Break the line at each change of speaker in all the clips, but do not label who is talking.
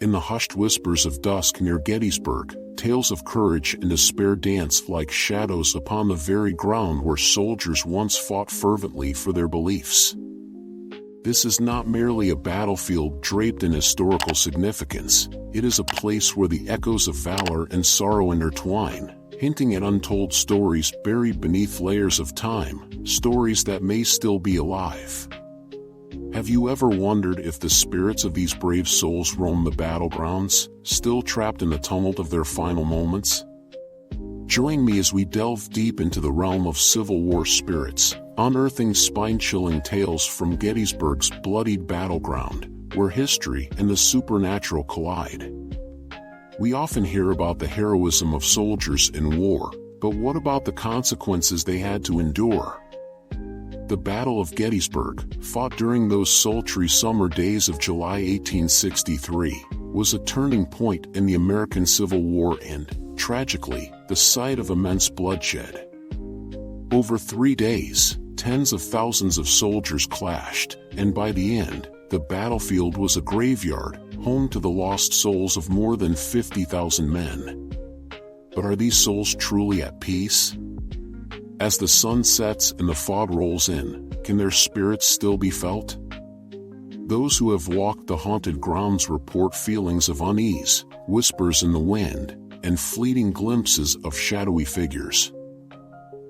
In the hushed whispers of dusk near Gettysburg, tales of courage and despair dance like shadows upon the very ground where soldiers once fought fervently for their beliefs. This is not merely a battlefield draped in historical significance, it is a place where the echoes of valor and sorrow intertwine, hinting at untold stories buried beneath layers of time, stories that may still be alive. Have you ever wondered if the spirits of these brave souls roam the battlegrounds, still trapped in the tumult of their final moments? Join me as we delve deep into the realm of Civil War spirits, unearthing spine-chilling tales from Gettysburg's bloodied battleground, where history and the supernatural collide. We often hear about the heroism of soldiers in war, but what about the consequences they had to endure? The Battle of Gettysburg, fought during those sultry summer days of July 1863, was a turning point in the American Civil War and, tragically, the site of immense bloodshed. Over 3 days, tens of thousands of soldiers clashed, and by the end, the battlefield was a graveyard, home to the lost souls of more than 50,000 men. But are these souls truly at peace? As the sun sets and the fog rolls in, can their spirits still be felt? Those who have walked the haunted grounds report feelings of unease, whispers in the wind, and fleeting glimpses of shadowy figures.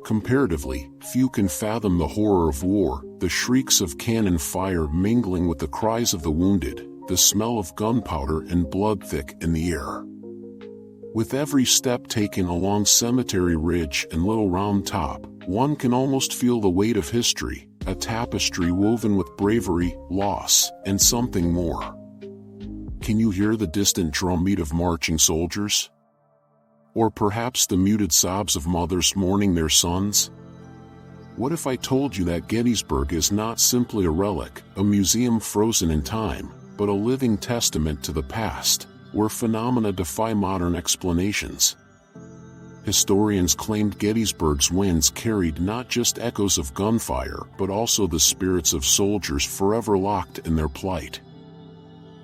Comparatively, few can fathom the horror of war, the shrieks of cannon fire mingling with the cries of the wounded, the smell of gunpowder and blood thick in the air. With every step taken along Cemetery Ridge and Little Round Top, one can almost feel the weight of history, a tapestry woven with bravery, loss, and something more. Can you hear the distant drumbeat of marching soldiers? Or perhaps the muted sobs of mothers mourning their sons? What if I told you that Gettysburg is not simply a relic, a museum frozen in time, but a living testament to the past, where phenomena defy modern explanations? Historians claimed Gettysburg's winds carried not just echoes of gunfire but also the spirits of soldiers forever locked in their plight.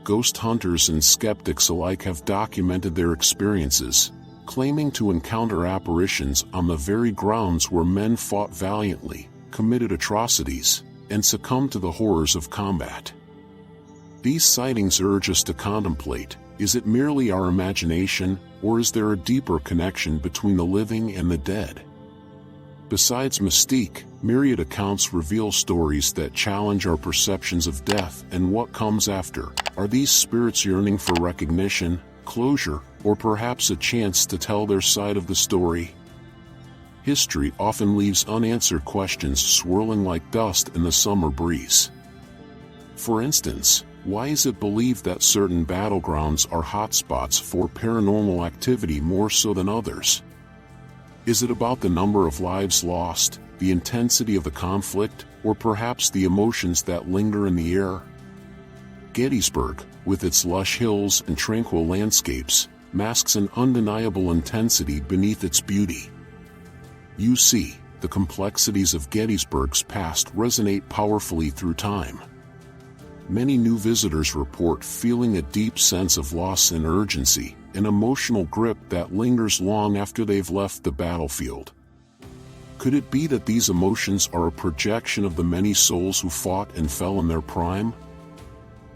Ghost hunters and skeptics alike have documented their experiences, claiming to encounter apparitions on the very grounds where men fought valiantly, committed atrocities, and succumbed to the horrors of combat. These sightings urge us to contemplate: is it merely our imagination, or is there a deeper connection between the living and the dead? Besides mystique, myriad accounts reveal stories that challenge our perceptions of death and what comes after. Are these spirits yearning for recognition, closure, or perhaps a chance to tell their side of the story? History often leaves unanswered questions swirling like dust in the summer breeze. For instance, why is it believed that certain battlegrounds are hotspots for paranormal activity more so than others? Is it about the number of lives lost, the intensity of the conflict, or perhaps the emotions that linger in the air? Gettysburg, with its lush hills and tranquil landscapes, masks an undeniable intensity beneath its beauty. You see, the complexities of Gettysburg's past resonate powerfully through time. Many new visitors report feeling a deep sense of loss and urgency, an emotional grip that lingers long after they've left the battlefield. Could it be that these emotions are a projection of the many souls who fought and fell in their prime?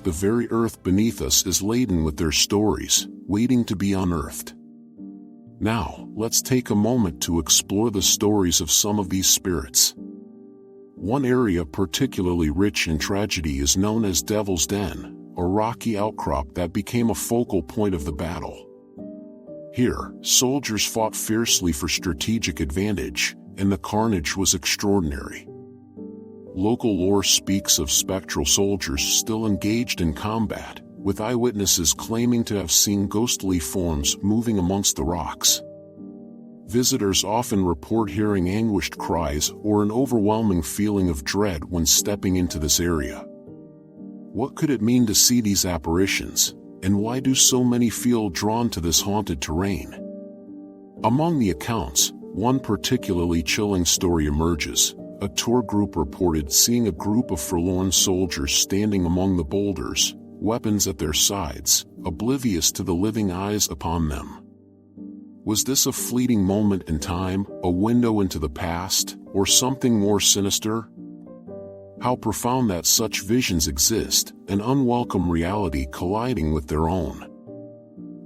The very earth beneath us is laden with their stories, waiting to be unearthed. Now, let's take a moment to explore the stories of some of these spirits. One area particularly rich in tragedy is known as Devil's Den, a rocky outcrop that became a focal point of the battle. Here, soldiers fought fiercely for strategic advantage, and the carnage was extraordinary. Local lore speaks of spectral soldiers still engaged in combat, with eyewitnesses claiming to have seen ghostly forms moving amongst the rocks. Visitors often report hearing anguished cries or an overwhelming feeling of dread when stepping into this area. What could it mean to see these apparitions, and why do so many feel drawn to this haunted terrain? Among the accounts, one particularly chilling story emerges. A tour group reported seeing a group of forlorn soldiers standing among the boulders, weapons at their sides, oblivious to the living eyes upon them. Was this a fleeting moment in time, a window into the past, or something more sinister? How profound that such visions exist, an unwelcome reality colliding with their own.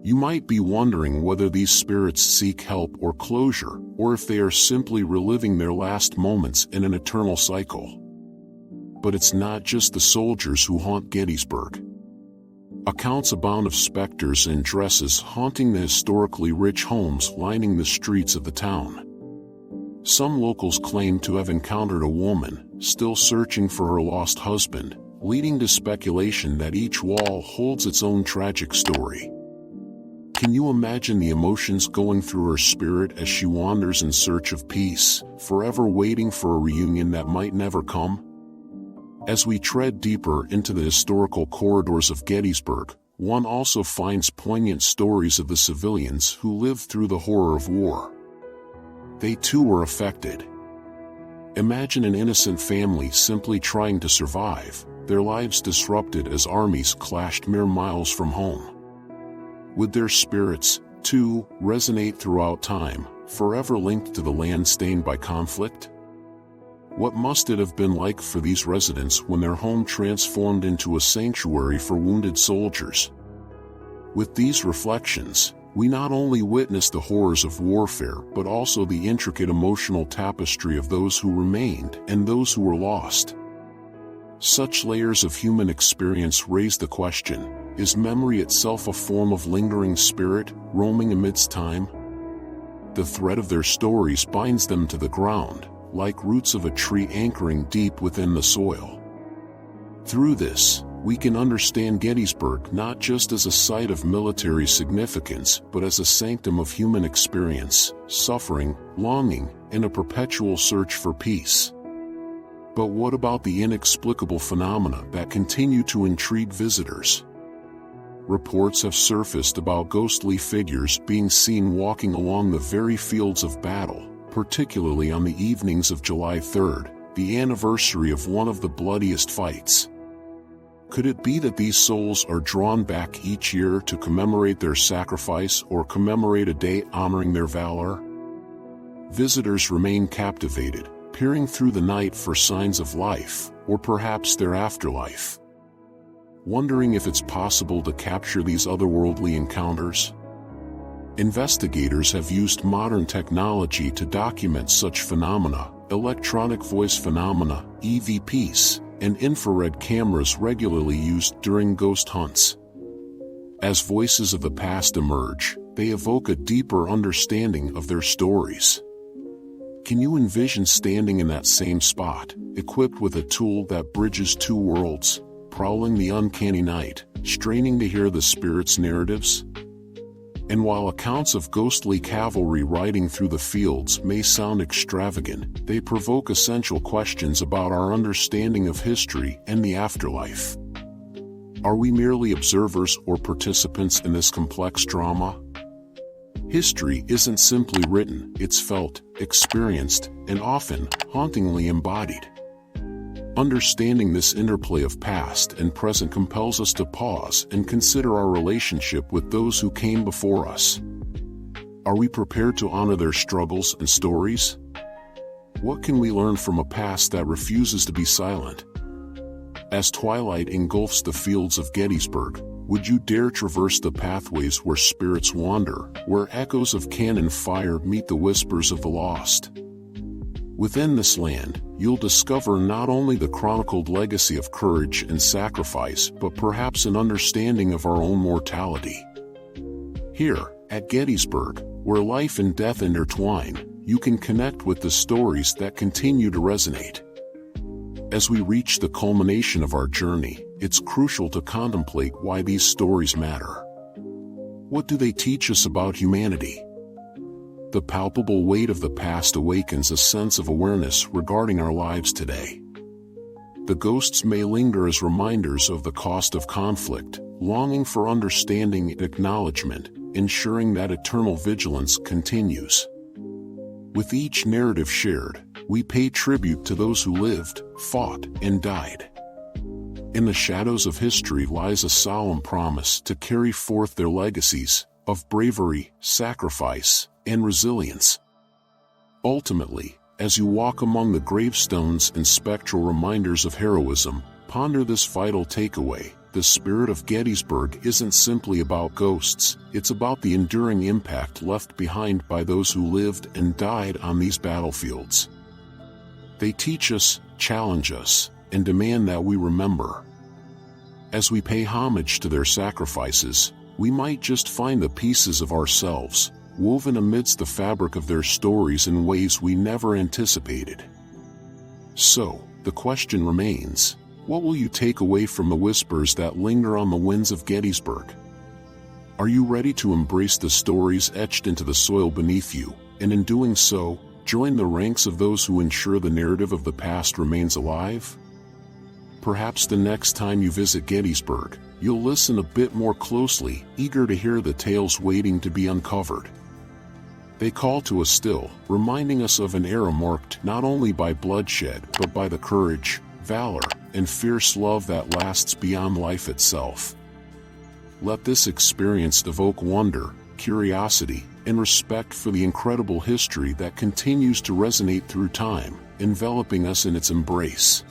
You might be wondering whether these spirits seek help or closure, or if they are simply reliving their last moments in an eternal cycle. But it's not just the soldiers who haunt Gettysburg. Accounts abound of specters in dresses haunting the historically rich homes lining the streets of the town. Some locals claim to have encountered a woman, still searching for her lost husband, leading to speculation that each wall holds its own tragic story. Can you imagine the emotions going through her spirit as she wanders in search of peace, forever waiting for a reunion that might never come? As we tread deeper into the historical corridors of Gettysburg, one also finds poignant stories of the civilians who lived through the horror of war. They too were affected. Imagine an innocent family simply trying to survive, their lives disrupted as armies clashed mere miles from home. Would their spirits, too, resonate throughout time, forever linked to the land stained by conflict? What must it have been like for these residents when their home transformed into a sanctuary for wounded soldiers? With these reflections, we not only witness the horrors of warfare but also the intricate emotional tapestry of those who remained and those who were lost. Such layers of human experience raise the question, is memory itself a form of lingering spirit, roaming amidst time? The thread of their stories binds them to the ground, like roots of a tree anchoring deep within the soil. Through this, we can understand Gettysburg not just as a site of military significance but as a sanctum of human experience, suffering, longing, and a perpetual search for peace. But what about the inexplicable phenomena that continue to intrigue visitors? Reports have surfaced about ghostly figures being seen walking along the very fields of battle, particularly on the evenings of July 3rd, the anniversary of one of the bloodiest fights. Could it be that these souls are drawn back each year to commemorate their sacrifice or commemorate a day honoring their valor? Visitors remain captivated, peering through the night for signs of life, or perhaps their afterlife. Wondering if it's possible to capture these otherworldly encounters? Investigators have used modern technology to document such phenomena, electronic voice phenomena, EVPs, and infrared cameras regularly used during ghost hunts. As voices of the past emerge, they evoke a deeper understanding of their stories. Can you envision standing in that same spot, equipped with a tool that bridges two worlds, prowling the uncanny night, straining to hear the spirits' narratives? And while accounts of ghostly cavalry riding through the fields may sound extravagant, they provoke essential questions about our understanding of history and the afterlife. Are we merely observers or participants in this complex drama? History isn't simply written, it's felt, experienced, and often, hauntingly embodied. Understanding this interplay of past and present compels us to pause and consider our relationship with those who came before us. Are we prepared to honor their struggles and stories? What can we learn from a past that refuses to be silent? As twilight engulfs the fields of Gettysburg, would you dare traverse the pathways where spirits wander, where echoes of cannon fire meet the whispers of the lost? Within this land, you'll discover not only the chronicled legacy of courage and sacrifice but perhaps an understanding of our own mortality. Here, at Gettysburg, where life and death intertwine, you can connect with the stories that continue to resonate. As we reach the culmination of our journey, it's crucial to contemplate why these stories matter. What do they teach us about humanity? The palpable weight of the past awakens a sense of awareness regarding our lives today. The ghosts may linger as reminders of the cost of conflict, longing for understanding and acknowledgement, ensuring that eternal vigilance continues. With each narrative shared, we pay tribute to those who lived, fought, and died. In the shadows of history lies a solemn promise to carry forth their legacies of bravery, sacrifice, and resilience. Ultimately, as you walk among the gravestones and spectral reminders of heroism, ponder this vital takeaway: the spirit of Gettysburg isn't simply about ghosts, it's about the enduring impact left behind by those who lived and died on these battlefields. They teach us, challenge us, and demand that we remember. As we pay homage to their sacrifices, we might just find the pieces of ourselves, woven amidst the fabric of their stories in ways we never anticipated. So, the question remains: what will you take away from the whispers that linger on the winds of Gettysburg? Are you ready to embrace the stories etched into the soil beneath you, and in doing so, join the ranks of those who ensure the narrative of the past remains alive? Perhaps the next time you visit Gettysburg, you'll listen a bit more closely, eager to hear the tales waiting to be uncovered. They call to us still, reminding us of an era marked not only by bloodshed but by the courage, valor, and fierce love that lasts beyond life itself. Let this experience evoke wonder, curiosity, and respect for the incredible history that continues to resonate through time, enveloping us in its embrace.